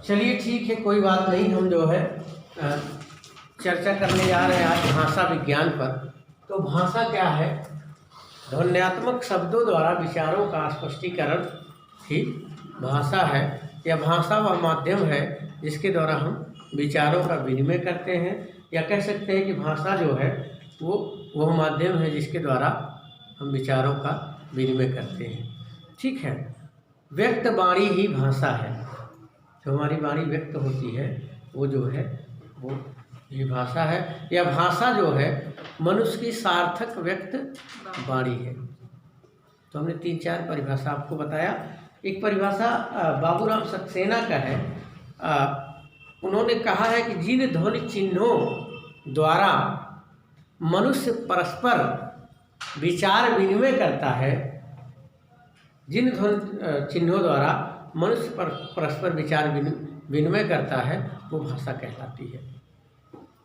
चलिए ठीक है, कोई बात नहीं। हम जो है चर्चा करने जा रहे हैं आज भाषा विज्ञान पर। तो भाषा क्या है? ध्वन्यात्मक शब्दों द्वारा विचारों का स्पष्टीकरण ही भाषा है। यह भाषा वह माध्यम है जिसके द्वारा हम विचारों का विनिमय करते हैं, या कह सकते हैं कि भाषा जो है वो वह माध्यम है जिसके द्वारा हम विचारों का विनिमय करते हैं। ठीक है, व्यक्त वाणी ही भाषा है। जो हमारी वाणी व्यक्त होती है वो जो है वो ये भाषा है। यह भाषा जो है मनुष्य की सार्थक व्यक्त वाणी है। तो हमने 3-4 परिभाषा आपको बताया। एक परिभाषा बाबूराम सक्सेना का है। उन्होंने कहा है कि जिन ध्वनि चिन्हों द्वारा मनुष्य परस्पर विचार विनिमय करता है, जिन ध्वनि चिन्हों द्वारा मनुष्य परस्पर विचार विनिमय करता है वो भाषा कहलाती है।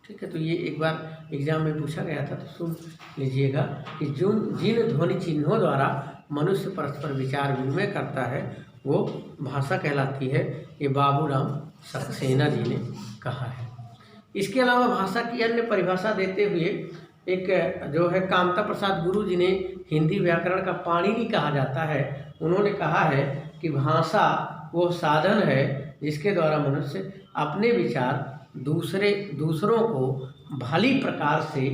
ठीक है, तो ये एक बार एग्जाम में पूछा गया था, तो सुन लीजिएगा कि जिन ध्वनि चिन्हों द्वारा मनुष्य परस्पर विचार विनिमय करता है वो भाषा कहलाती है। ये बाबूराम सक्सेना जी ने कहा है। इसके अलावा भाषा की अन्य परिभाषा देते हुए एक जो है कामता प्रसाद गुरु जी ने हिंदी व्याकरण का पाणिनि कहा जाता है, उन्होंने कहा है कि भाषा वो साधन है जिसके द्वारा मनुष्य अपने विचार दूसरों को भली प्रकार से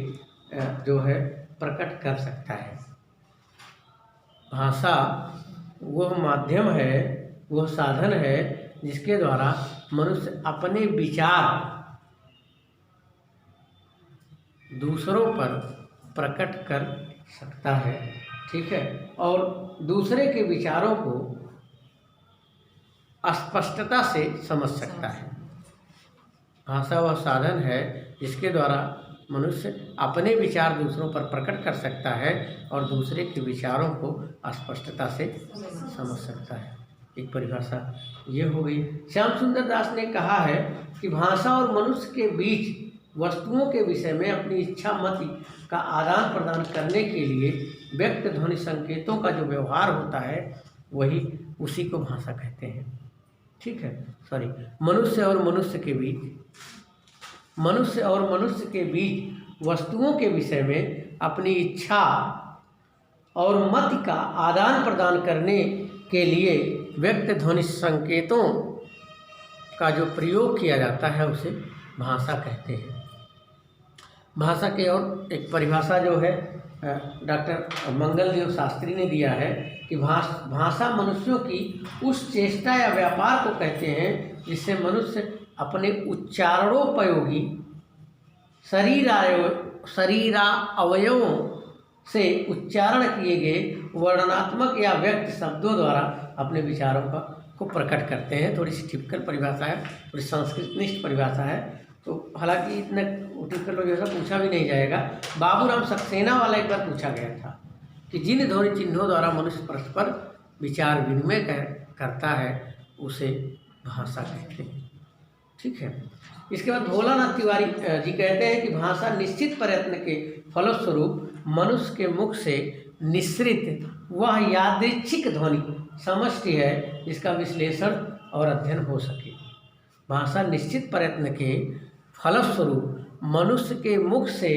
जो है प्रकट कर सकता है। भाषा वह माध्यम है, वह साधन है जिसके द्वारा मनुष्य अपने विचार दूसरों पर प्रकट कर सकता है। ठीक है, और दूसरे के विचारों को स्पष्टता से समझ सकता है। भाषा वह साधन है जिसके द्वारा मनुष्य अपने विचार दूसरों पर प्रकट कर सकता है और दूसरे के विचारों को स्पष्टता से समझ सकता है। एक परिभाषा ये हो गई। श्याम सुंदर दास ने कहा है कि भाषा और मनुष्य के बीच वस्तुओं के विषय में अपनी इच्छा मति का आदान प्रदान करने के लिए व्यक्त ध्वनि संकेतों का जो व्यवहार होता है वही उसी को भाषा कहते हैं। ठीक है, मनुष्य और मनुष्य के बीच वस्तुओं के विषय में अपनी इच्छा और मति का आदान प्रदान करने के लिए व्यक्त ध्वनि संकेतों का जो प्रयोग किया जाता है उसे भाषा कहते हैं। भाषा के और एक परिभाषा जो है डॉक्टर मंगलदेव शास्त्री ने दिया है कि भाषा मनुष्यों की उस चेष्टा या व्यापार को कहते हैं जिससे मनुष्य अपने उच्चारणोपयोगी शरीरा अवयवों से उच्चारण किए गए वर्णनात्मक या व्यक्त शब्दों द्वारा अपने विचारों को प्रकट करते हैं। थोड़ी सी टिपिकल परिभाषा है, थोड़ी संस्कृतनिष्ठ परिभाषा है, तो हालांकि इतना टिपिकल परिभाषा पूछा भी नहीं जाएगा। बाबूराम सक्सेना वाला एक बार पूछा गया था कि जिन ध्वनि चिन्हों द्वारा मनुष्य परस्पर विचार विनिमय करता है उसे भाषा कहते हैं। ठीक है, इसके बाद भोलानाथ तिवारी जी कहते हैं कि भाषा निश्चित प्रयत्न के फलस्वरूप मनुष्य के मुख से निश्रित वह यादृच्छिक ध्वनि समष्टि है जिसका विश्लेषण और अध्ययन हो सके। भाषा निश्चित प्रयत्न के फलस्वरूप मनुष्य के मुख से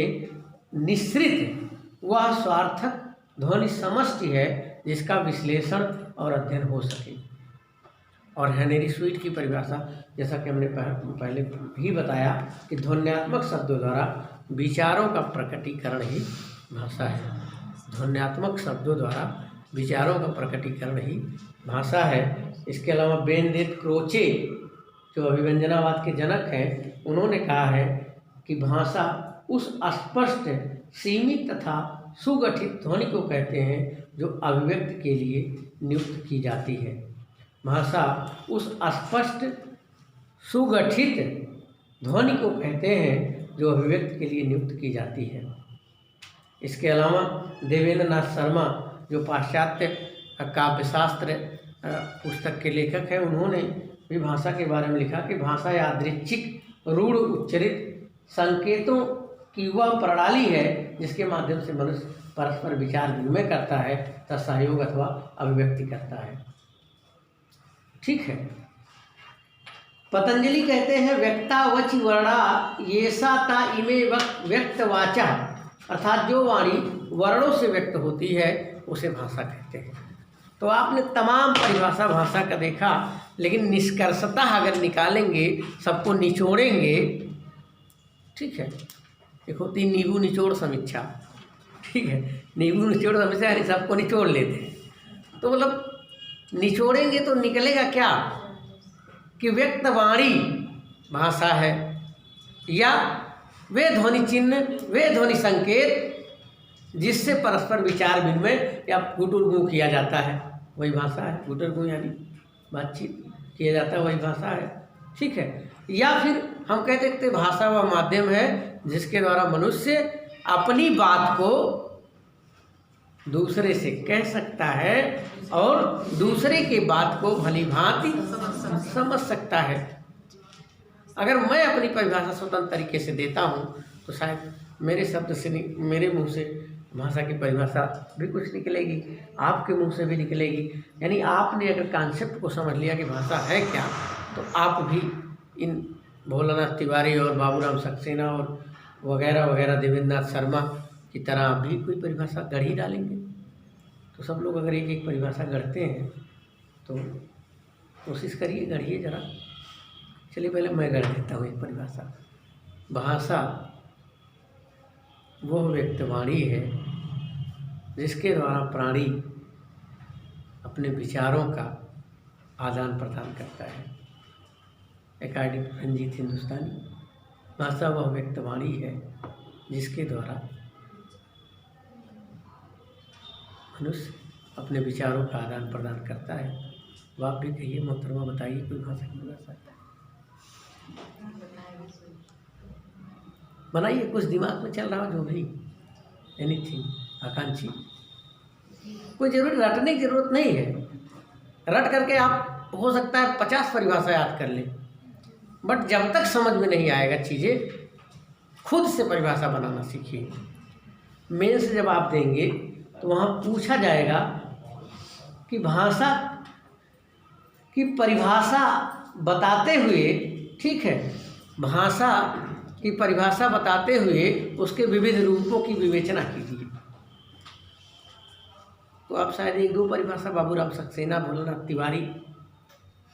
निश्रित वह स्वार्थक ध्वनि समष्टि है जिसका विश्लेषण और अध्ययन हो सके। और हेनरी स्वीट की परिभाषा, जैसा कि हमने पहले भी बताया कि ध्वन्यात्मक शब्दों द्वारा विचारों का प्रकटीकरण ही भाषा है। ध्वन्यात्मक शब्दों द्वारा विचारों का प्रकटीकरण ही भाषा है। इसके अलावा बेनेडिक्ट क्रोचे जो अभिव्यंजनावाद के जनक हैं, उन्होंने कहा है कि भाषा उस स्पष्ट, सीमित तथा सुगठित ध्वनि को कहते हैं जो अभिव्यक्ति के लिए नियुक्त की जाती है। भाषा उस स्पष्ट, सुगठित ध्वनि को कहते हैं जो अभिव्यक्ति के लिए नियुक्त की जाती है। इसके अलावा देवेंद्र नाथ शर्मा जो पाश्चात्य काव्यशास्त्र पुस्तक के लेखक हैं, उन्होंने भी भाषा के बारे में लिखा कि भाषा यादृच्छिक रूढ़ उच्चरित संकेतों की वह प्रणाली है जिसके माध्यम से मनुष्य परस्पर विचार विनिमय करता है तथा सहयोग अथवा अभिव्यक्ति करता है। ठीक है, पतंजलि कहते हैं व्यक्तावचि वर्णा येषा ता इमे व्यक्त वाचा, अर्थात जो वाणी वर्णों से व्यक्त होती है उसे भाषा कहते हैं। तो आपने तमाम परिभाषा भाषा का देखा, लेकिन निष्कर्षतः अगर निकालेंगे, सबको निचोड़ेंगे, ठीक है, एक होती नींबू निचोड़ समीक्षा, ठीक है, नींबू निचोड़ समीक्षा यानी सबको निचोड़ लेते हैं। तो मतलब निचोड़ेंगे तो निकलेगा क्या कि व्यक्त वाणी भाषा है, या वे ध्वनि चिन्ह, वे ध्वनि संकेत जिससे परस्पर विचार विनिमय या गुटुरगु किया जाता है, वही भाषा है। गुटुरगु यानी बातचीत किया जाता है, वही भाषा है, ठीक है। या फिर हम कह सकते भाषा वह माध्यम है जिसके द्वारा मनुष्य अपनी बात को दूसरे से कह सकता है और दूसरे के बात को भली भांति समझ सकता है। अगर मैं अपनी परिभाषा स्वतंत्र तरीके से देता हूँ तो शायद मेरे शब्द से, मेरे मुंह से भाषा की परिभाषा भी कुछ निकलेगी, आपके मुंह से भी निकलेगी। यानी आपने अगर कॉन्सेप्ट को समझ लिया कि भाषा है क्या, तो आप भी इन भोलानाथ तिवारी और बाबूराम सक्सेना और वगैरह वगैरह देवेंद्र नाथ शर्मा की तरह भी कोई परिभाषा गढ़ ही डालेंगे। तो सब लोग अगर एक एक परिभाषा गढ़ते हैं तो कोशिश करिए, गढ़िए जरा। चलिए पहले मैं गढ़ देता हूँ एक परिभाषा। भाषा वह व्यक्तवाणी है जिसके द्वारा प्राणी अपने विचारों का आदान प्रदान करता है। अकॉर्डिंग टू रंजीत हिंदुस्तानी, भाषा वह व्यक्तवाणी है जिसके द्वारा मनुष्य अपने विचारों का आदान प्रदान करता है। वो आप भी कहिए मोहतरमा, बताइए कोई भाषा की भाषा बनाइए, कुछ दिमाग में चल रहा हो जो भी, एनीथिंग, आकांक्षी। कोई जरूरी रटने की जरूरत नहीं है। रट करके आप हो सकता है 50 परिभाषा याद कर लें, बट जब तक समझ में नहीं आएगा चीज़ें, खुद से परिभाषा बनाना सीखिए। मेन से जब आप देंगे तो वहाँ पूछा जाएगा कि भाषा की परिभाषा बताते हुए, ठीक है, भाषा की परिभाषा बताते हुए उसके विविध रूपों की विवेचना कीजिए। तो आप शायद एक दो परिभाषा बाबूराम सक्सेना, भोलानाथ तिवारी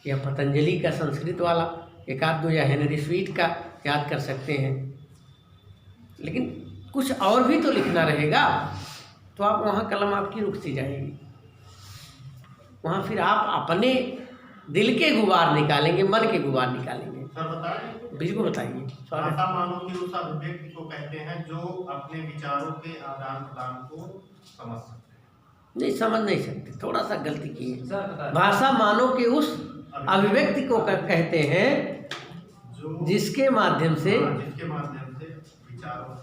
या पतंजलि का संस्कृत वाला एक आध दो, या हेनरी स्वीट का याद कर सकते हैं। लेकिन कुछ और भी तो लिखना रहेगा, तो आप वहाँ कलम आपकी रुक सी जाएगी। वहाँ फिर आप अपने दिल के गुबार निकालेंगे, मन के गुबार निकालेंगे। सर बताइए, बिल्कुल बताइए। भाषा मानव के उस अभिव्यक्ति को कहते हैं जो अपने विचारों के आदान प्रदान को समझ सकते हैं। नहीं, समझ नहीं सकते, थोड़ा सा गलती की है। भाषा मानव के उस अभिव्यक्ति को कहते हैं जो जिसके माध्यम से विचारों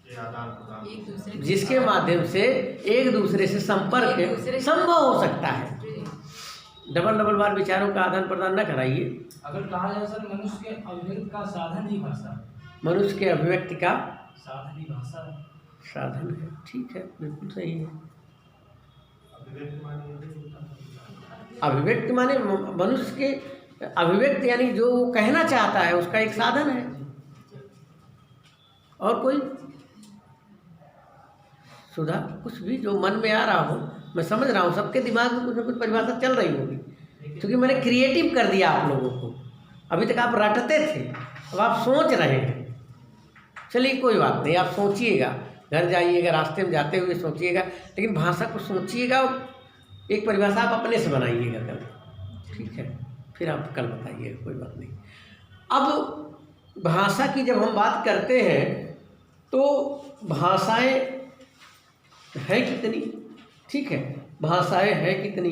के आदान प्रदान, जिसके माध्यम से एक दूसरे से संपर्क संभव हो सकता है। डबल डबल बार विचारों का आदान प्रदान न कराइए। अगर कहा जाए सर, मनुष्य के अभिव्यक्ति का साधन ही भाषा है। मनुष्य के अभिव्यक्ति का साधन ही भाषा है। साधन है, ठीक है, बिल्कुल सही है। अभिव्यक्ति माने मनुष्य के अभिव्यक्ति यानी जो वो कहना चाहता है उसका एक साधन है। और कोई सुधा कुछ भी जो मन में आ रहा हो, मैं समझ रहा हूँ सबके दिमाग में कुछ ना कुछ परिभाषा चल रही होगी, क्योंकि मैंने क्रिएटिव कर दिया आप लोगों को। अभी तक आप रटते थे, अब आप सोच रहे हैं। चलिए कोई बात नहीं, आप सोचिएगा, घर जाइएगा, रास्ते में जाते हुए सोचिएगा, लेकिन भाषा को सोचिएगा, एक परिभाषा आप अपने से बनाइएगा कल, ठीक है, फिर आप कल बताइएगा, कोई बात नहीं। अब भाषा की जब हम बात करते हैं तो भाषाएं है कितनी, ठीक है, भाषाएं हैं कितनी।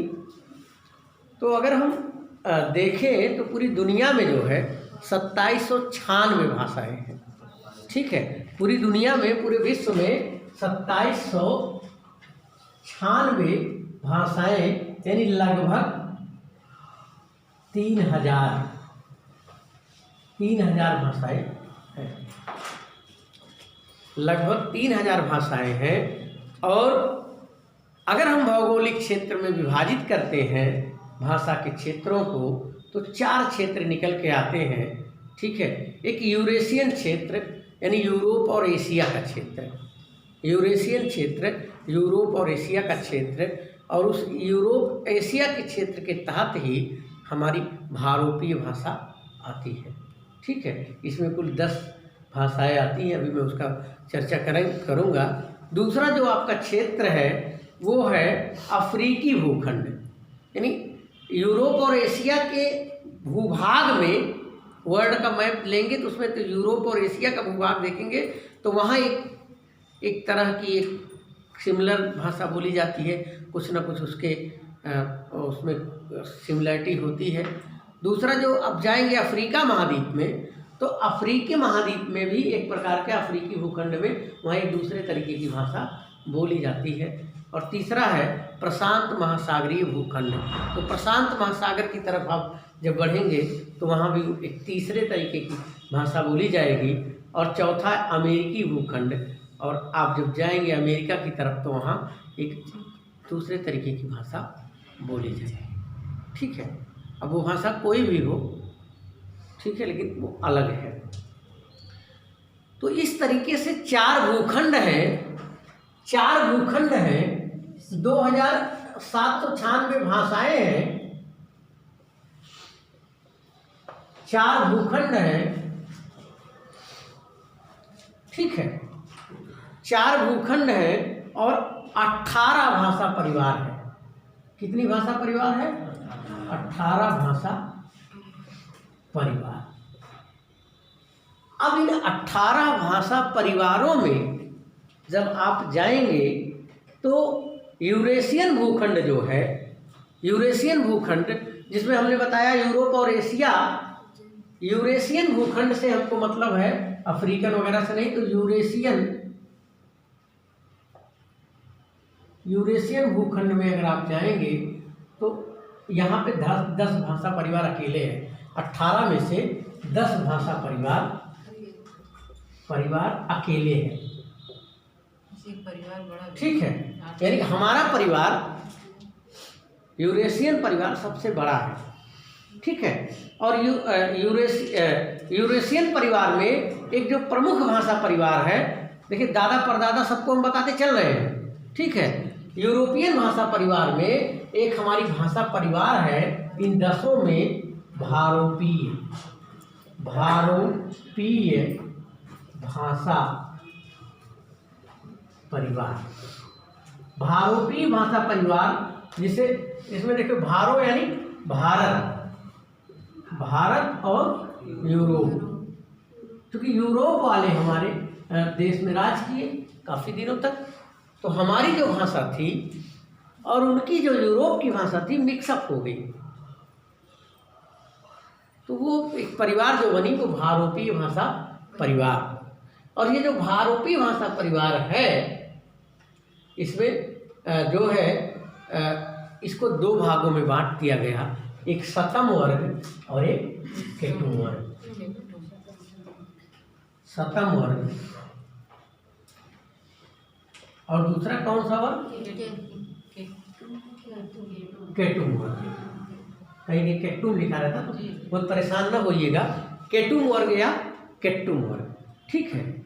तो अगर हम देखें तो पूरी दुनिया में जो है 2796 भाषाएं हैं, ठीक है, पूरी दुनिया में, पूरे विश्व में 2796 भाषाएं, यानी लगभग 3000 भाषाएं हैं, लगभग 3000 भाषाएं हैं। और अगर हम भौगोलिक क्षेत्र में विभाजित करते हैं भाषा के क्षेत्रों को, तो 4 क्षेत्र निकल के आते हैं, ठीक है। एक यूरेशियन क्षेत्र यानी यूरोप और एशिया का क्षेत्र, यूरेशियन क्षेत्र यूरोप और एशिया का क्षेत्र, और उस यूरोप एशिया के क्षेत्र के तहत ही हमारी भारोपीय भाषा आती है, ठीक है। इसमें कुल 10 भाषाएं आती हैं, अभी मैं उसका चर्चा करूँगा। दूसरा जो आपका क्षेत्र है वो है अफ्रीकी भूखंड, यानी यूरोप और एशिया के भूभाग में, वर्ल्ड का मैप लेंगे तो उसमें तो यूरोप और एशिया का भूभाग देखेंगे तो वहाँ एक तरह की एक सिमिलर भाषा बोली जाती है, कुछ ना कुछ उसके उसमें सिमिलरिटी होती है। दूसरा जो अब जाएंगे अफ्रीका महाद्वीप में, तो अफ्रीकी महाद्वीप में भी एक प्रकार के अफ्रीकी भूखंड में वहाँ एक दूसरे तरीके की भाषा बोली जाती है। और तीसरा है प्रशांत महासागरीय भूखंड। तो प्रशांत महासागर की तरफ आप जब बढ़ेंगे तो वहाँ भी एक तीसरे तरीके की भाषा बोली जाएगी। और चौथा अमेरिकी भूखंड, और आप जब जाएंगे अमेरिका की तरफ तो वहाँ एक दूसरे तरीके की भाषा बोली जाएगी, ठीक है। अब वो भाषा कोई भी हो, ठीक है, लेकिन वो अलग है। तो इस तरीके से 4 भूखंड हैं, 4 भूखंड हैं, 2796 भाषाएं हैं, 4 भूखंड हैं, ठीक है, 4 भूखंड हैं और 18 भाषा परिवार है। कितनी भाषा परिवार है? 18 भाषा परिवार। अब इन 18 भाषा परिवारों में जब आप जाएंगे तो यूरेशियन भूखंड जो है, यूरेशियन भूखंड जिसमें हमने बताया यूरोप और एशिया, यूरेशियन भूखंड से हमको मतलब है अफ्रीकन वगैरह से नहीं, तो यूरेशियन भूखंड में अगर आप जाएंगे तो यहाँ पे 10 भाषा परिवार अकेले हैं। 18 में से 10 भाषा परिवार अकेले हैं, ठीक है। यानी हमारा परिवार यूरेशियन परिवार सबसे बड़ा है, ठीक है। और यूरेशियन परिवार में एक जो प्रमुख भाषा परिवार है, देखिए दादा परदादा सबको हम बताते चल रहे हैं, ठीक है। यूरोपियन भाषा परिवार में एक हमारी भाषा परिवार है, इन 10 में भारोपीय भाषा परिवार, भारोपीय भाषा परिवार, जिसे इसमें देखो भारो यानी भारत और यूरोप, क्योंकि यूरोप वाले हमारे देश में राज किए काफ़ी दिनों तक, तो हमारी जो भाषा थी और उनकी जो यूरोप की भाषा थी मिक्सअप हो गई, तो वो एक परिवार जो बनी वो भारोपीय भाषा परिवार। और ये जो भारोपीय भाषा परिवार है, इसमें जो है इसको 2 भागों में बांट दिया गया, एक सतम वर्ग और एक केटुम वर्ग। सतम वर्ग और दूसरा कौन सा वर्ग? केटुम वर्ग। कहीं केटुम लिखा रहता तो बहुत परेशान ना होइएगा, केटुम वर्ग या केटुम वर्ग, ठीक है।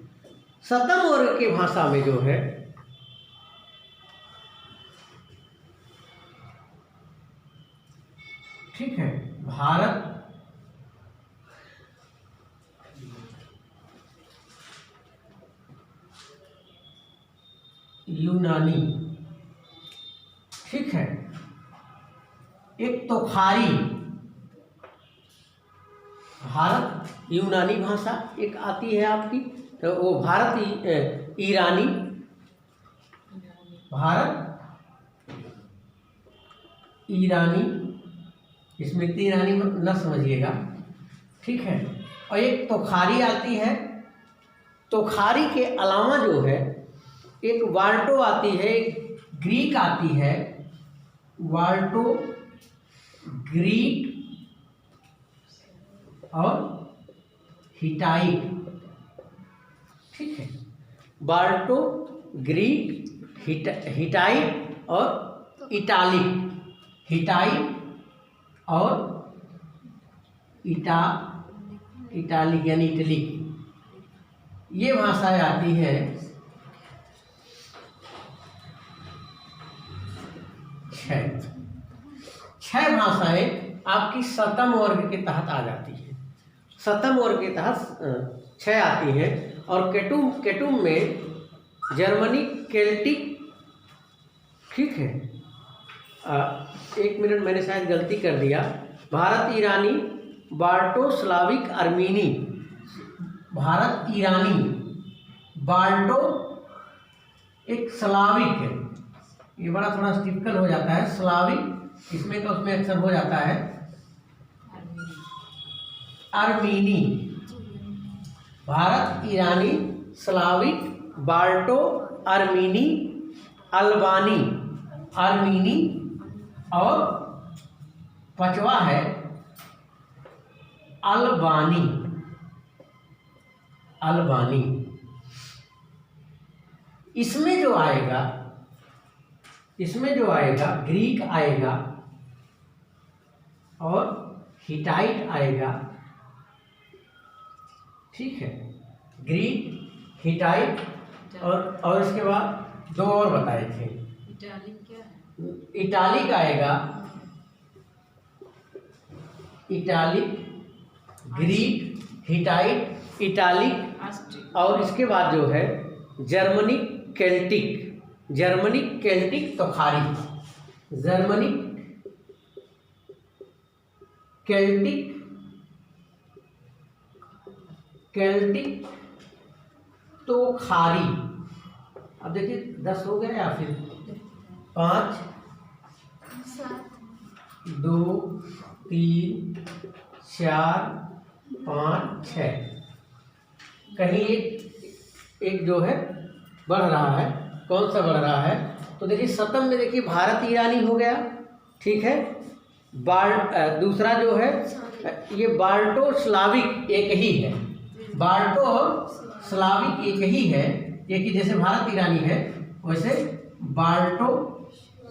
सतम वर्ग की भाषा में जो है ठीक है, भारत, यूनानी, ठीक है, एक तोखारी, भारत यूनानी भाषा एक आती है आपकी, तो वो भारत ईरानी, भारत ईरानी, इसमें ईरानी न समझिएगा, ठीक है। और एक तोखारी आती है। तोखारी के अलावा जो है एक वाल्टो आती है, एक ग्रीक आती है, वाल्टो, ग्रीक और हिटाइट, ठीक है। वाल्टो, ग्रीक, हिटाइट और इटालिक, हिटाइट और इटाली यानी इटली की, ये भाषाएं आती हैं 6 भाषाएं आपकी सतम वर्ग के तहत आ जाती है। सतम वर्ग के तहत 6 आती हैं। और केटुम में जर्मनी, केल्टिक, ठीक है, 1 मिनट मैंने शायद गलती कर दिया, भारत ईरानी, बाल्टो, स्लाविक, अर्मीनी, भारत ईरानी, बाल्टो एक स्लाविक है, ये बड़ा थोड़ा टिपिकल हो जाता है, स्लाविक इसमें का उसमें अक्सर हो जाता है, अर्मीनी, भारत ईरानी, स्लाविक, बाल्टो, अर्मीनी, अल्बानी, अर्मीनी, और 5वां है अल्बानी। अल्बानी इसमें जो आएगा ग्रीक आएगा और हिटाइट आएगा, ठीक है, ग्रीक, हिटाइट, और इसके बाद 2 और बताए थे। इटालिक आएगा, इटालिक, ग्रीक, हिटाइट, इटालिक, और इसके बाद जो है जर्मनिक, केल्टिक, जर्मनिक, केल्टिक तोखारी, जर्मनिक, केल्टिक, केल्टिक तोखारी। अब देखिए 10 हो गए या फिर 5, 2, 3, 4, 5, 6, कहीं एक जो है बढ़ रहा है। कौन सा बढ़ रहा है? तो देखिए सतम में देखिए भारत ईरानी हो गया, ठीक है, दूसरा जो है ये बाल्टो स्लाविक एक ही है, बाल्टो और स्लाविक एक ही है, ये कि जैसे भारत ईरानी है वैसे बाल्टो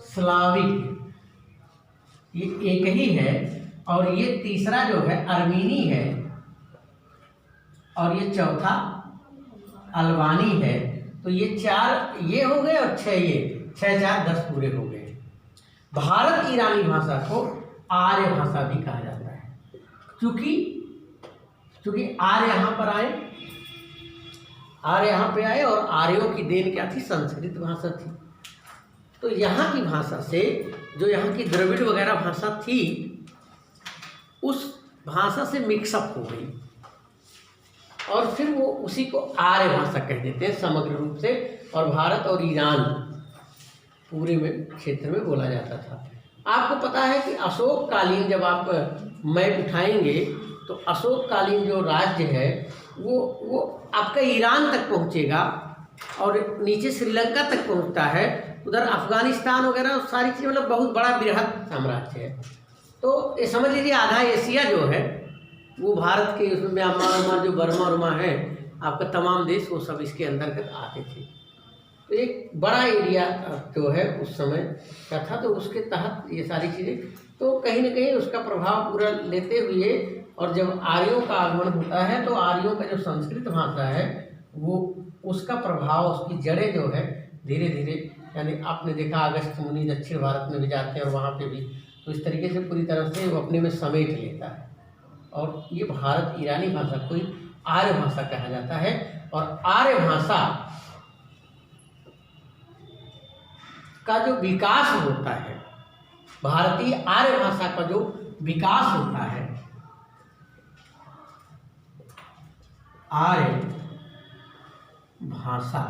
स्लाविक ये एक ही है। और ये तीसरा जो है अर्मीनी है, और ये चौथा अल्बानी है। तो ये 4 ये हो गए और 6 ये 6 4 10 पूरे हो गए। भारत ईरानी भाषा को आर्य भाषा भी कहा जाता है, क्योंकि आर्य यहाँ पर आए, आर्य यहाँ पे आए, और आर्यों की देन क्या थी? संस्कृत भाषा थी। तो यहाँ की भाषा से जो यहाँ की द्रविड़ वगैरह भाषा थी उस भाषा से मिक्सअप हो गई, और फिर वो उसी को आर्य भाषा कह देते हैं समग्र रूप से। और भारत और ईरान पूरे में क्षेत्र में बोला जाता था। आपको पता है कि अशोक कालीन जब आप मैप उठाएंगे तो अशोक कालीन जो राज्य है वो आपका ईरान तक पहुंचेगा, और नीचे श्रीलंका तक पहुंचता है, उधर अफगानिस्तान वगैरह सारी चीज़, मतलब बहुत बड़ा बृहद साम्राज्य है। तो ये समझ लीजिए आधा एशिया जो है वो भारत के, उसमें म्यांमार जो बर्मा उर्मा है आपका तमाम देश, वो सब इसके अंतर्गत आते थे। तो एक बड़ा एरिया जो है उस समय का था, तो उसके तहत ये सारी चीज़ें, तो कहीं ना कहीं उसका प्रभाव पूरा लेते हुए, और जब आर्यों का आगमन होता है तो आर्यों का जो संस्कृत भाषा है वो उसका प्रभाव, उसकी जड़ें जो है धीरे धीरे, यानी आपने देखा अगस्त्य मुनि दक्षिण भारत में भी जाते हैं और वहाँ पे भी, तो इस तरीके से पूरी तरह से वो अपने में समेट लेता है। और ये भारत ईरानी भाषा को आर्य भाषा कहा जाता है। और आर्य भाषा का जो विकास होता है, भारतीय आर्य भाषा का जो विकास होता है, आर्य भाषा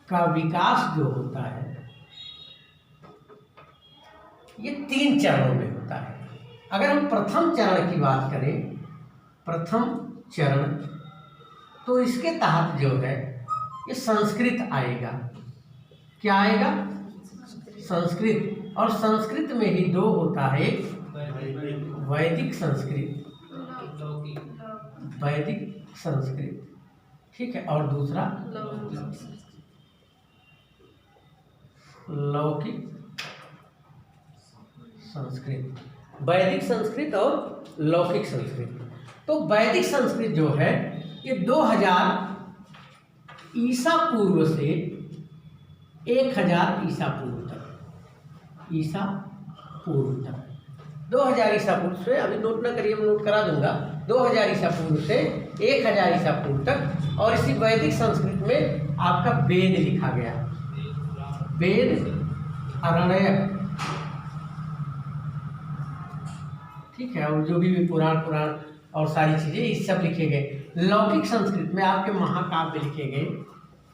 का विकास जो होता है ये 3 चरणों में होता है। अगर हम प्रथम चरण की बात करें, प्रथम चरण, तो इसके तहत जो है ये संस्कृत आएगा। क्या आएगा? संस्कृत। और संस्कृत में ही 2 होता है, वैदिक संस्कृत, वैदिक संस्कृत, ठीक है, और दूसरा लौकिक संस्कृत। वैदिक संस्कृत और लौकिक संस्कृत। तो वैदिक संस्कृत जो है ये 2000 ईसा पूर्व से 1000 ईसा पूर्व तक, ईसा पूर्व तक 2000 ईसा पूर्व से, अभी नोट ना करिए, मैं नोट करा दूंगा, 2000 ईसा पूर्व से 1000 ईसा पूर्व तक। और इसी वैदिक संस्कृत में आपका वेद लिखा गया, वेद, अरण्यक, ठीक है, और जो भी पुराण और सारी चीज़ें ये सब लिखे गए। लौकिक संस्कृत में आपके महाकाव्य लिखे गए,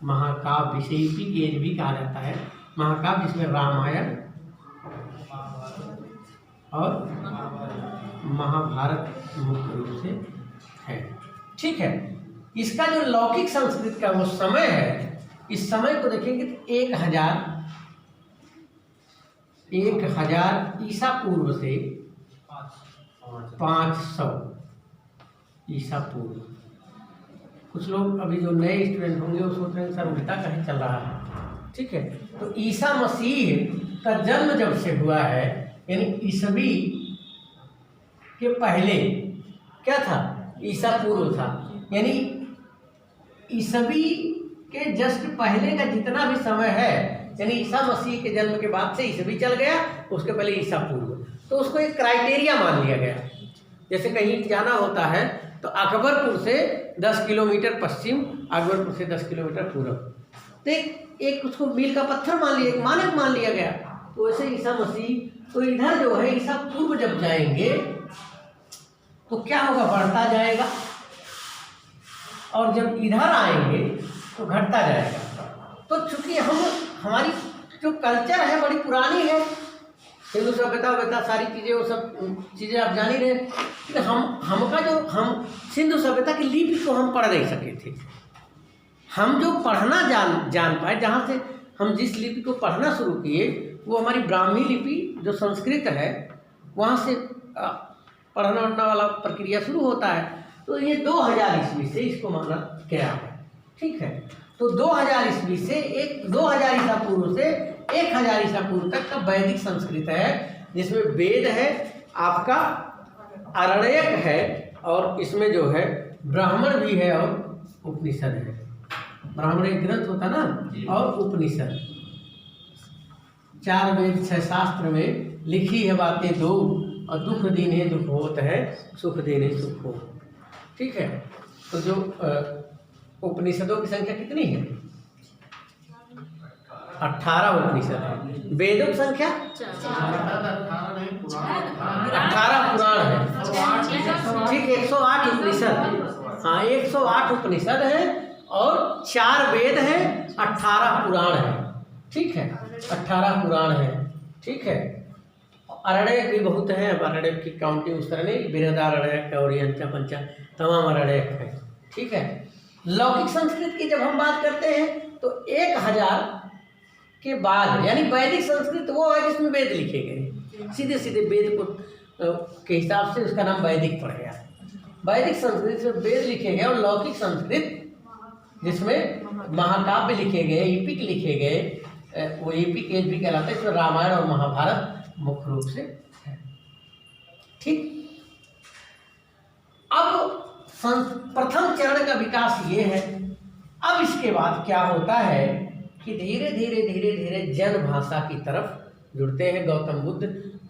महाकाव्य से एपिक भी कहा जाता है, महाकाव्य जिसमें रामायण और महाभारत मुख्य रूप से है, ठीक है। इसका जो लौकिक संस्कृत का वो समय है, इस समय को देखेंगे तो 1000 ईसा पूर्व से 500 ईसा पूर्व। कुछ लोग अभी जो नए स्टूडेंट होंगे वो सोच रहे हैं सर उल्टा कहीं चल रहा है, ठीक है। तो ईसा मसीह का जन्म जब से हुआ है, यानी ईसवी के पहले क्या था, ईसा पूर्व था, यानी ईसवी के जस्ट पहले का जितना भी समय है, यानी ईसा मसीह के जन्म के बाद से ईसवी चल गया, उसके पहले ईसा पूर्व, तो उसको एक क्राइटेरिया मान लिया गया। जैसे कहीं जाना होता है तो अकबरपुर से 10 किलोमीटर पश्चिम, अकबरपुर से 10 किलोमीटर पूर्व, तो एक उसको मील का पत्थर मान लिया, एक मानक मान लिया गया। तो वैसे ईसा मसीह, तो इधर जो है ईसा पूर्व जब जाएंगे तो क्या होगा, बढ़ता जाएगा, और जब इधर आएंगे तो घटता जाएगा। तो चूंकि हमारी जो कल्चर है बड़ी पुरानी है, हिंदू सभ्यता सारी चीज़ें, वो सब चीज़ें आप जान ही रहे, कि हम सिंधु सभ्यता की लिपि को हम पढ़ नहीं सके थे। हम जो पढ़ना जान पाए, जहाँ से हम जिस लिपि को पढ़ना शुरू किए वो हमारी ब्राह्मी लिपि जो संस्कृत है, वहाँ से पढ़ना उठना वाला प्रक्रिया शुरू होता है। तो ये 2000 ईस्वी से इसको माना गया है, ठीक है। तो 2000 ईस्वी से 2000 ईसा पूर्व से 1000 ईसा पूर्व तक का वैदिक संस्कृत है, जिसमें वेद है, आपका अरण्यक है, और इसमें जो है ब्राह्मण भी है और उपनिषद है। ब्राह्मण एक ग्रंथ होता ना, और उपनिषद, 4 वेद 6 शास्त्र में लिखी है बातें 2, और दुख दीने दुख होत है, सुख देने सुख हो, ठीक है। तो जो उपनिषदों की संख्या कितनी है, 18 उपनिषद है। वेदों की संख्या 18 पुराण है, ठीक, 108 उपनिषद, हाँ 108 उपनिषद है, और 4 वेद है, 18 पुराण है, ठीक है, 18 पुराण है, ठीक है। अरण्यक भी बहुत है, अरण्यक की काउंटिंग उस तरह नहीं, बृहदारण्यक और यंचा पंचा तमाम अरण्यक है, ठीक है। लौकिक संस्कृत की जब हम बात करते हैं तो 1000 के बाद, यानी वैदिक संस्कृत वो है जिसमें वेद लिखे गए, सीधे सीधे वेद को के हिसाब से उसका नाम वैदिक पड़ गया। वैदिक संस्कृत में वेद लिखे गए, और लौकिक संस्कृत जिसमें महाकाव्य लिखे गए, एपिक लिखे गए, वो एपिक एज भी कहलाता है, इसमें रामायण और महाभारत मुख्य रूप से है, ठीक। अब प्रथम चरण का विकास ये है। अब इसके बाद क्या होता है कि धीरे धीरे जन भाषा की तरफ जुड़ते हैं। गौतम बुद्ध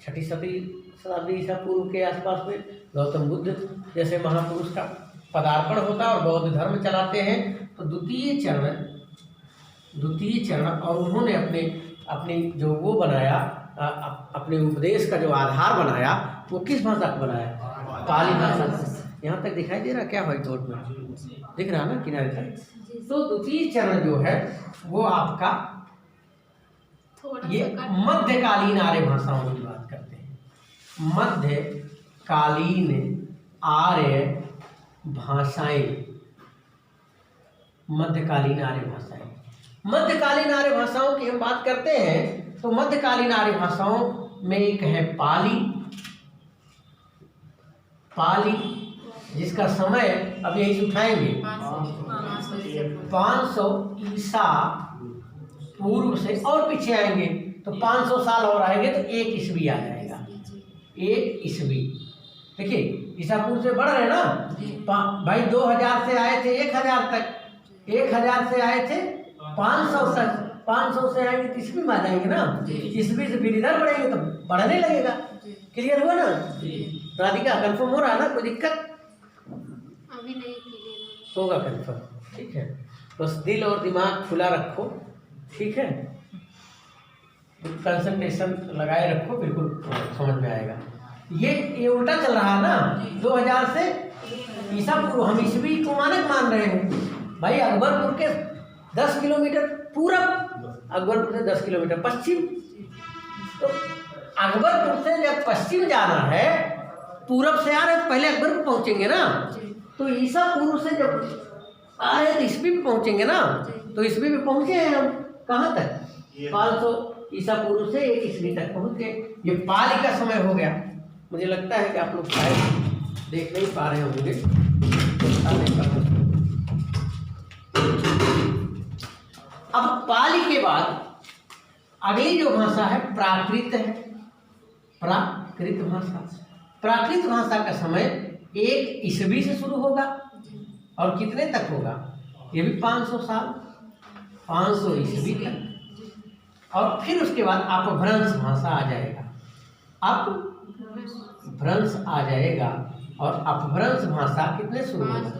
6वीं शताब्दी ईसा पूर्व के आसपास में गौतम बुद्ध जैसे महापुरुष का पदार्पण होता है और बौद्ध धर्म चलाते हैं। तो द्वितीय चरण और उन्होंने अपनी जो वो बनाया, अपने उपदेश का जो आधार बनाया, वो किस भाषा को बनाया, पाली भाषा। यहाँ तक दिखाई दे रहा क्या, व्हाइट बोर्ड में दिख रहा ना किनारे तक। तो द्वितीय चरण जो है वो आपका ये मध्यकालीन आर्य भाषाओं की बात करते हैं। मध्यकालीन आर्य भाषाएं, मध्यकालीन आर्य भाषाएं, मध्यकालीन आर्य भाषाओं की हम बात करते हैं तो मध्यकालीन आर्य भाषाओं में एक है पाली जिसका समय अब यही से उठाएंगे 500 ईसा पूर्व से, और पीछे आएंगे तो 500 साल और आएंगे तो 1 ईस्वी आ जाएगा। 1 ईस्वी। देखिए ईसा पूर्व से बढ़ रहे हैं ना, भाई 2000 से आए थे 1000 तक, 1000 से आए थे 500 तक, 500 से आएंगे तो ईस्वी में आ जाएंगे ना, ईस्वी से फिर इधर बढ़ेंगे तो बढ़ने लगेगा। क्लियर हुआ ना? राधिका कंफर्म हो रहा है ना? कोई दिक्कत? अभी नहीं क्लियर होगा कंफर्म, ठीक है। बस दिल और दिमाग खुला रखो, ठीक है, कंसंट्रेशन लगाए रखो, बिल्कुल समझ में आएगा। ये उल्टा चल रहा है ना, 2000 से ईसा पूर्व, हम ईस्वी को मानक मान रहे हैं। भाई अकबरपुर के 10 किलोमीटर पूरब, अकबरपुर से 10 किलोमीटर पश्चिम, तो अकबरपुर से जब पश्चिम जाना है, पूरब से आ रहे हैं तो पहले अकबरपुर पहुंचेंगे ना, तो ईसा पूर्व से जब आ रहे हैं तो ईस्वी में पहुंचेंगे ना, तो ईस्वी में पहुंचे हैं हम कहाँ तक? 500 ईसा पूर्व से 1 ईस्वी तक पहुंच गए। ये पाली का समय हो गया। मुझे लगता है कि आप लोग शायद देख नहीं पा रहे होंगे, अब पाली के बाद अगली जो भाषा है प्राकृत है, प्राकृत भाषा। प्राकृत भाषा का समय 1 ईस्वी से शुरू होगा और कितने तक होगा? ये भी 500 साल, 500 ईस्वी तक, और फिर उसके बाद अपभ्रंश भाषा आ जाएगा, अपभ्रंश आ जाएगा। और अपभ्रंश भाषा कितने शुरू होगा?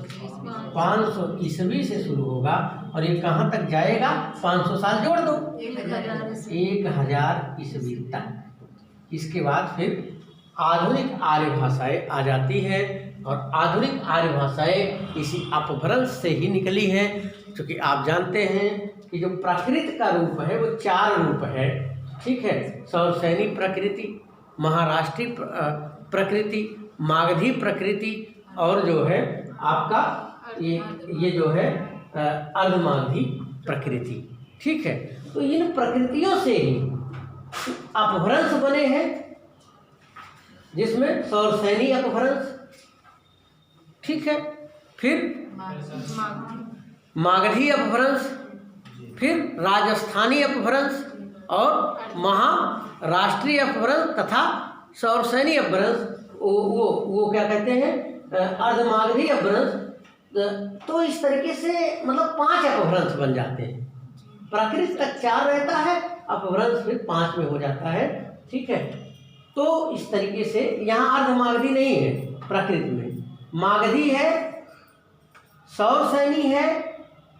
500 ईस्वी से शुरू होगा और ये कहाँ तक जाएगा? 500 साल जोड़ दो, 1000 ईस्वी तक। इसके बाद फिर आधुनिक आर्य भाषाएं आ जाती हैं, और आधुनिक आर्य भाषाएं इसी अपभ्रंश से ही निकली हैं। क्योंकि आप जानते हैं कि जो प्राकृत का रूप है वो 4 रूप है, ठीक है। सौरसैनी प्रकृति, महाराष्ट्रीय प्रकृति, मागधी प्रकृति, और जो है आपका ये जो है अर्धमागधी प्रकृति, ठीक है। तो इन प्रकृतियों से ही अपभ्रंश बने हैं, जिसमें सौरसैनी अपभ्रंश, ठीक है, फिर मागधी अपभ्रंश, फिर राजस्थानी अपभ्रंश और महाराष्ट्रीय अपभ्रंश तथा सौरसैनी अपभ्रंश, वो क्या कहते हैं, अर्धमागधी अपभ्रंश। तो इस तरीके से मतलब 5 अपभ्रंश बन जाते हैं। प्राकृत तक 4 रहता है, अपभ्रंश फिर 5 में हो जाता है, ठीक है। तो इस तरीके से यहाँ अर्धमागधी नहीं है, प्राकृत में मागधी है, सौरसैनी है,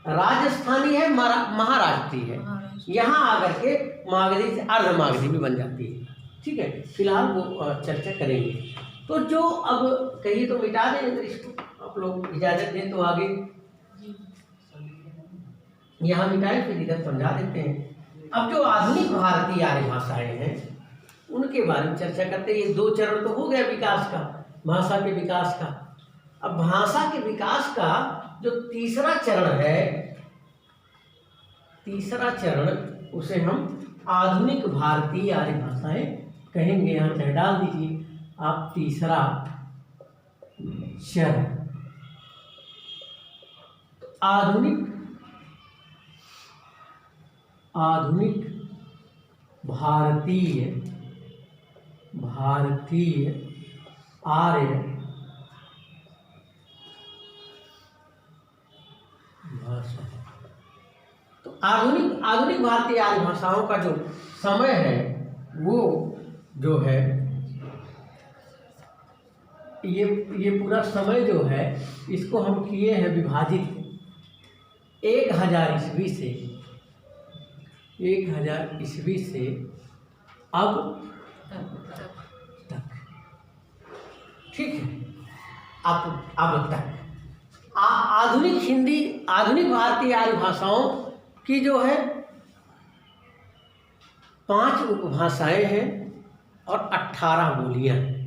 राजस्थानी है, महाराष्ट्री है। यहाँ आकर के मागधी से अर्धमागधी भी बन जाती है, ठीक है। फिलहाल वो चर्चा करेंगे। तो जो अब कहिए तो मिटा दें, अगर इसको आप लोग इजाज़त दें तो आगे यहाँ मिटाएं, फिर इधर समझा देते हैं। अब जो आधुनिक भारतीय आर्य भाषाएं हैं उनके बारे में चर्चा करते हैं। ये 2 चरण तो हो गया विकास का, भाषा के विकास का। अब भाषा के विकास का जो तीसरा चरण है, तीसरा चरण, उसे हम आधुनिक भारतीय आर्य भाषाएं कहेंगे। यहाँ चाहे डाल दीजिए आप, तीसरा चरण आधुनिक भारतीय आर्य भाषा। तो आधुनिक भारतीय आर्य भाषाओं का जो समय है वो जो है, ये पूरा समय जो है इसको हम किए हैं विभाजित 1000 ईस्वी से, 1000 ईस्वी से अब तक, ठीक है। अब तक आधुनिक भारतीय आर्य भाषाओं की जो है 5 उपभाषाएं हैं और 18 बोलियां हैं।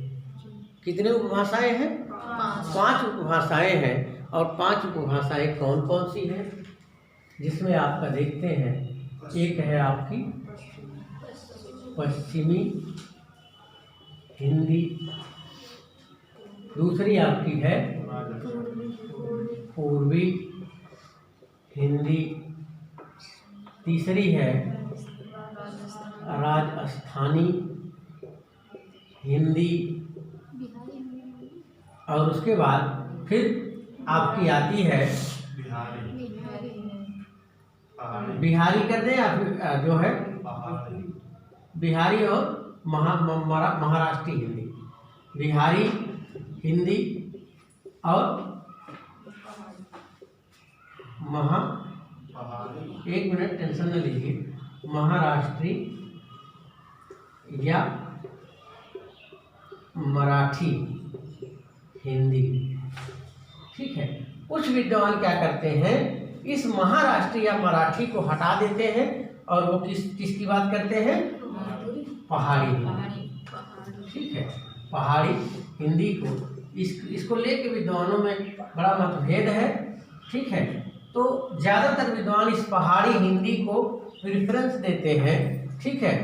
कितने उपभाषाएं हैं? 5 उपभाषाएं हैं। और 5 उपभाषाएं कौन कौन सी हैं? जिसमें आपका देखते हैं, एक है आपकी पश्चिमी हिंदी, दूसरी आपकी है पूर्वी हिंदी, तीसरी है राजस्थानी हिंदी, बिहारी हिंदी, और उसके बाद फिर आपकी आती है बिहारी, बिहारी पहाड़ी, बिहारी कर दें या फिर जो है पहाड़ी, बिहारी और महाराष्ट्री हिंदी, बिहारी हिंदी और पहाड़ी, एक मिनट टेंशन न लीजिए, महाराष्ट्री या मराठी हिंदी। ठीक है, कुछ विद्वान क्या करते हैं, इस महाराष्ट्री या मराठी को हटा देते हैं और वो किसकी बात करते हैं, पहाड़ी हिंदी। ठीक है, पहाड़ी हिंदी को इसको लेके विद्वानों में बड़ा मतभेद है। ठीक है, तो ज़्यादातर विद्वान इस पहाड़ी हिंदी को प्रेफरेंस देते हैं। ठीक है,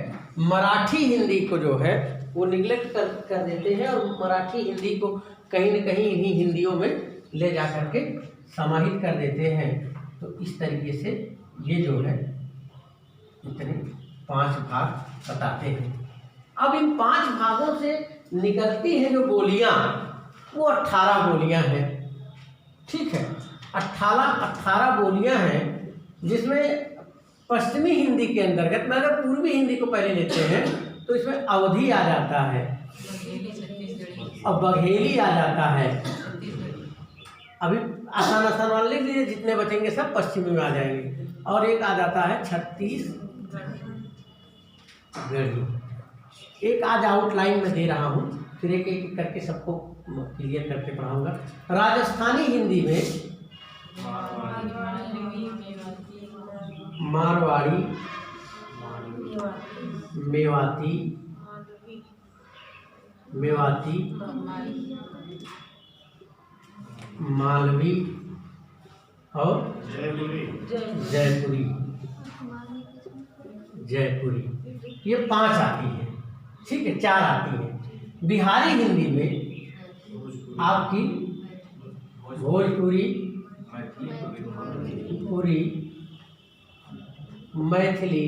मराठी हिंदी को जो है वो निगलेक्ट कर देते हैं और मराठी हिंदी को कहीं न कहीं इन्हीं हिंदियों में ले जा कर के समाहित कर देते हैं। तो इस तरीके से ये जो है इतने 5 भाग बताते हैं। अब इन 5 भागों से निकलती हैं जो बोलियां, वो 18 बोलियां हैं। ठीक है, 18 बोलियां हैं, जिसमें पश्चिमी हिंदी के अंतर्गत में अगर पूर्वी हिंदी को पहले लेते हैं तो इसमें अवधी आ जाता है और बघेली आ जाता है। अभी आसान आसान वाले लिख लीजिए, जितने बचेंगे सब पश्चिमी में आ जाएंगे। और एक आ जाता है छत्तीसगढ़ी। एक आज आउटलाइन में दे रहा हूँ, फिर एक एक करके सबको क्लियर करके पढ़ाऊंगा। राजस्थानी हिंदी में मारवाड़ी, मेवाती, मालवी और जयपुरी, ये 5 आती है। ठीक है, 4 आती है। बिहारी हिंदी में आपकी भोजपुरी, पुरी, मैथिली,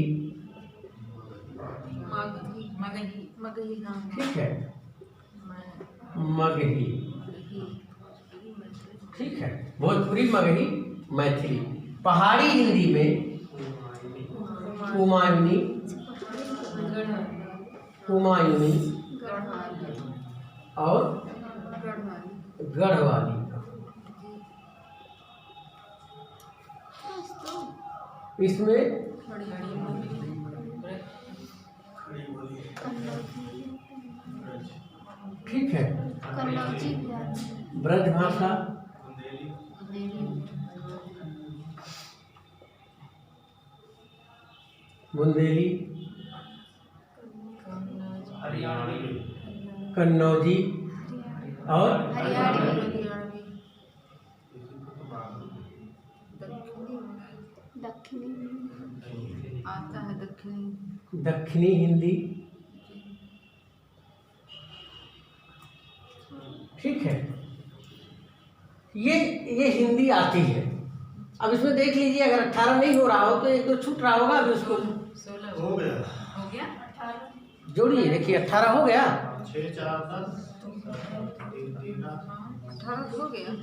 ठीक है, मगही, ठीक है, भोजपुरी, मगही, मैथिली। पहाड़ी हिंदी में कुमायूनी, और गढ़वाली। इसमें ठीक है, ब्रज भाषा, बुंदेली, कन्नौजी और दक्षिणी हिंदी। ठीक है, ये हिंदी आती है। अब इसमें देख लीजिए, अगर 18 नहीं हो रहा हो तो एक तो छूट रहा होगा। अभी उसको हो गया, जोड़िए, देखिए 18 हो गया, 6 4 10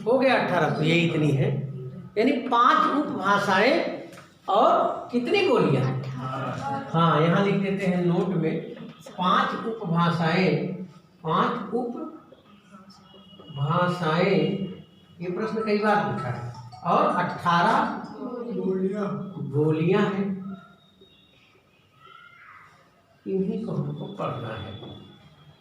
हो गया 18। तो ये इतनी है, यानी 5 उपभाषाएं और कितनी बोलियां। हाँ, यहाँ लिख देते हैं नोट में, 5 उपभाषाएं, 5 उपभाषाएं, ये प्रश्न कई बार पूछा है, और 18 बोलियां हैं। इन्हीं को हमको पढ़ना है।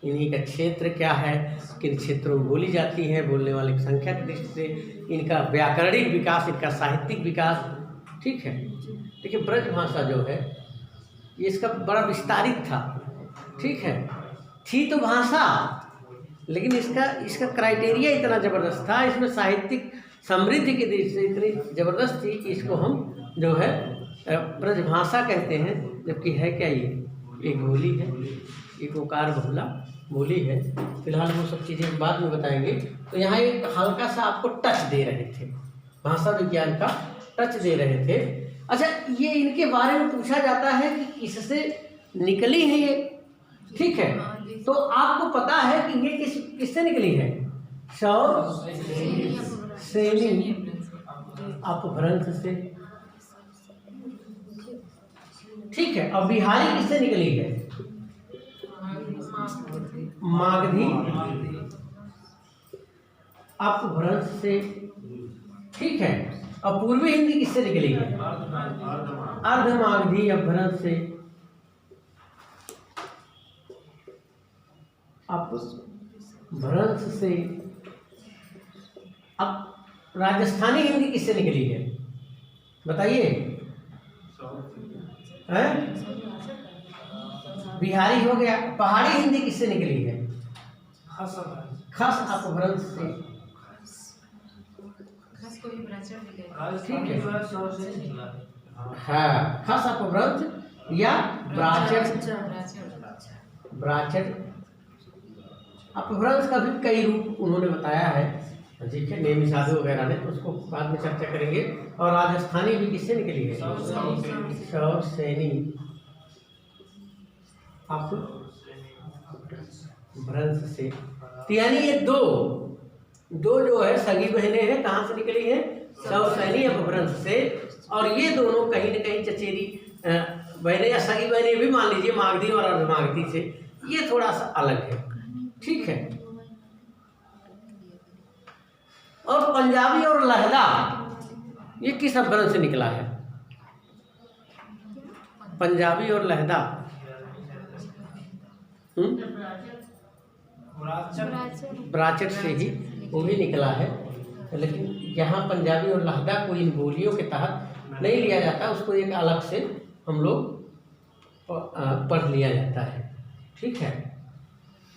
इन्हीं का क्षेत्र क्या है, किन क्षेत्रों में बोली जाती है, बोलने वाले की संख्या की दृष्टि से, इनका व्याकरणिक विकास, इनका साहित्यिक विकास। ठीक है, देखिए ब्रज भाषा जो है ये इसका बड़ा विस्तारित था। ठीक है, थी तो भाषा, लेकिन इसका क्राइटेरिया इतना ज़बरदस्त था, इसमें साहित्यिक समृद्धि की दृष्टि से इतनी ज़बरदस्त थी कि इसको हम जो है ब्रज भाषा कहते हैं। जबकि है क्या, ये एक बोली है, एक ओकार बहुला बोली है। फिलहाल वो सब चीज़ें बाद में बताएंगे। तो यहाँ एक हल्का सा आपको टच दे रहे थे, भाषा विज्ञान का टच दे रहे थे। अच्छा, ये इनके बारे में पूछा जाता है कि किससे निकली है ये। ठीक है, तो आपको पता है कि ये किससे निकली है? सौर सेनी अपभ्रंश से। ठीक है। अब बिहारी किससे निकली है? मागधी अपभ्रंश से। ठीक है। अब पूर्वी हिंदी किससे निकली है? अर्धमागधी अपभ्रंश से। अपभ्रंश से। अब राजस्थानी हिंदी किससे निकली है? बताइए। हैं? बिहारी हो गया। पहाड़ी हिंदी किससे निकली है? खस अपभ्रंश से। ठीक है। हाँ, खस अपभ्रंश या ब्राचट। अपभ्रंश का भी कई रूप उन्होंने बताया है, ठीक है, नेमी साधु वगैरह ने, तो उसको बाद में चर्चा करेंगे। और राजस्थानी भी किससे निकली है? सौर सैनी अपभ्रंश से। तो यानी ये दो जो है सगी बहनें हैं, कहाँ से निकली है? सौर सैनी अपभ्रंश से। और ये दोनों कहीं न कहीं चचेरी बहनें या सगी बहनें भी मान लीजिए, मागधी और अर्धमागधी से, ये थोड़ा सा अलग है। ठीक है। और पंजाबी और लहदा ये किस अपभ्रंश से निकला है? पंजाबी और लहदा ब्राचट से ही वो भी निकला है। लेकिन यहाँ पंजाबी और लहदा को इन बोलियों के तहत नहीं लिया जाता, उसको एक अलग से हम लोग पढ़ लिया जाता है। ठीक है।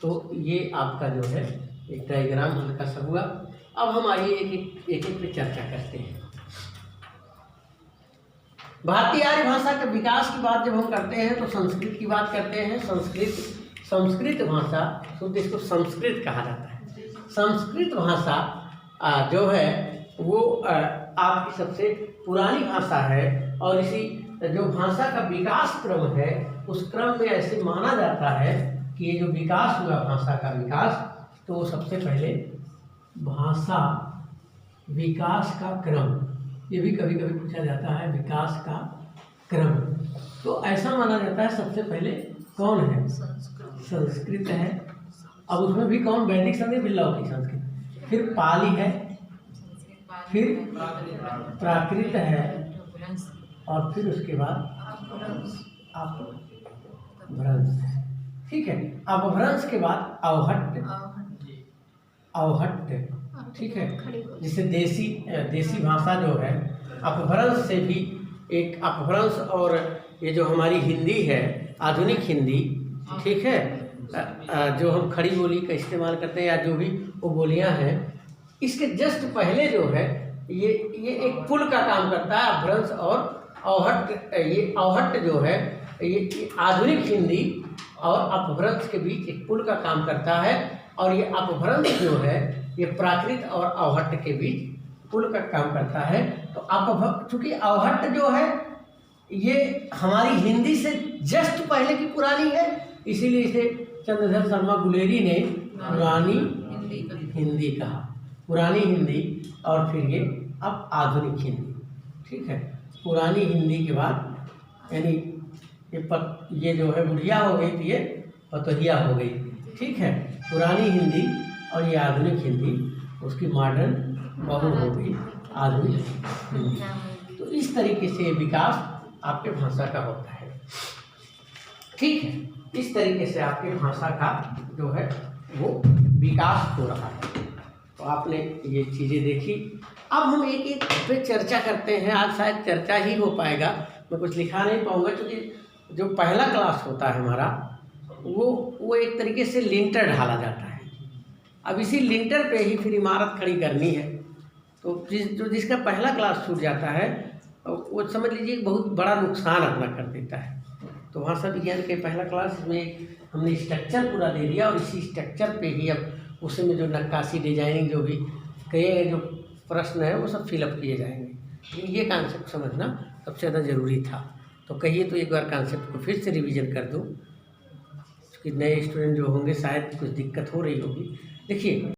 तो ये आपका जो है एक डायग्राम हल्का सा हुआ। अब हम आइए एक पे चर्चा करते हैं। भारतीय आर्य भाषा के विकास की बात जब हम करते हैं तो संस्कृत की बात करते हैं। संस्कृत भाषा, शुद्ध इसको संस्कृत कहा जाता है। संस्कृत भाषा जो है वो आपकी सबसे पुरानी भाषा है। और इसी जो भाषा का विकास क्रम है, उस क्रम में ऐसे माना जाता है कि ये जो विकास हुआ भाषा का विकास, तो वो सबसे पहले भाषा विकास का क्रम, ये भी कभी कभी पूछा जाता है, विकास का क्रम। तो ऐसा माना जाता है सबसे पहले कौन है? संस्कृत है। अब उसमें भी कौन? वैदिक संधि लौकिक संस्कृत, फिर पाली है, फिर प्राकृत है, और फिर उसके बाद अपभ्रंश है। ठीक है। अपभ्रंश के बाद अवहट्ट। ठीक है। जिसे देसी भाषा जो है, अपभ्रंश से भी एक अपभ्रंश। और ये जो हमारी हिंदी है, आधुनिक हिंदी, ठीक है, जो हम खड़ी बोली का इस्तेमाल करते हैं या जो भी वो बोलियां हैं, इसके जस्ट पहले जो है ये एक पुल का काम करता है, अपभ्रंश और अवहट्ट। ये अवहट्ट जो है ये आधुनिक हिंदी और अपभ्रंश के बीच एक पुल का काम करता है। और ये अपभ्रंश जो है ये प्राकृत और अवहट्ट के बीच पुल का काम करता है। तो चूंकि अवहट्ट जो है ये हमारी हिंदी से जस्ट पहले की पुरानी है, इसीलिए इसे चंद्रधर शर्मा गुलेरी ने पुरानी हिंदी कहा। पुरानी हिंदी और फिर ये अब आधुनिक हिंदी। ठीक है। पुरानी हिंदी के बाद यानी ये जो है बुढ़िया हो गई थी, ये पतोहिया हो गई। ठीक है। पुरानी हिंदी और ये आधुनिक हिंदी, उसकी मॉडर्न बहू हो गई आधुनिक हिंदी। तो इस तरीके से विकास आपके भाषा का होता है। ठीक है। इस तरीके से आपके भाषा का जो है वो विकास हो रहा है। तो आपने ये चीज़ें देखी। अब हम एक पे चर्चा करते हैं। आज शायद चर्चा ही हो पाएगा, मैं कुछ लिखा नहीं पाऊँगा, क्योंकि जो पहला क्लास होता है हमारा वो एक तरीके से लिंटर ढाला जाता है। अब इसी लिंटर पे ही फिर इमारत खड़ी करनी है। तो जिसका पहला क्लास छूट जाता है वो समझ लीजिए बहुत बड़ा नुकसान अपना कर देता है। तो भाषा विज्ञान के पहला क्लास में हमने स्ट्रक्चर पूरा दे दिया, और इसी स्ट्रक्चर पे ही अब उसमें जो नक्काशी, डिजाइनिंग, जो भी कई जो प्रश्न है वो सब फिलअप किए जाएंगे। लेकिन ये कॉन्सेप्ट समझना सबसे ज़्यादा ज़रूरी था। तो कहिए तो एक बार कॉन्सेप्ट को फिर से रिवीजन कर दूँ। कि नए स्टूडेंट जो होंगे शायद कुछ दिक्कत हो रही होगी। देखिए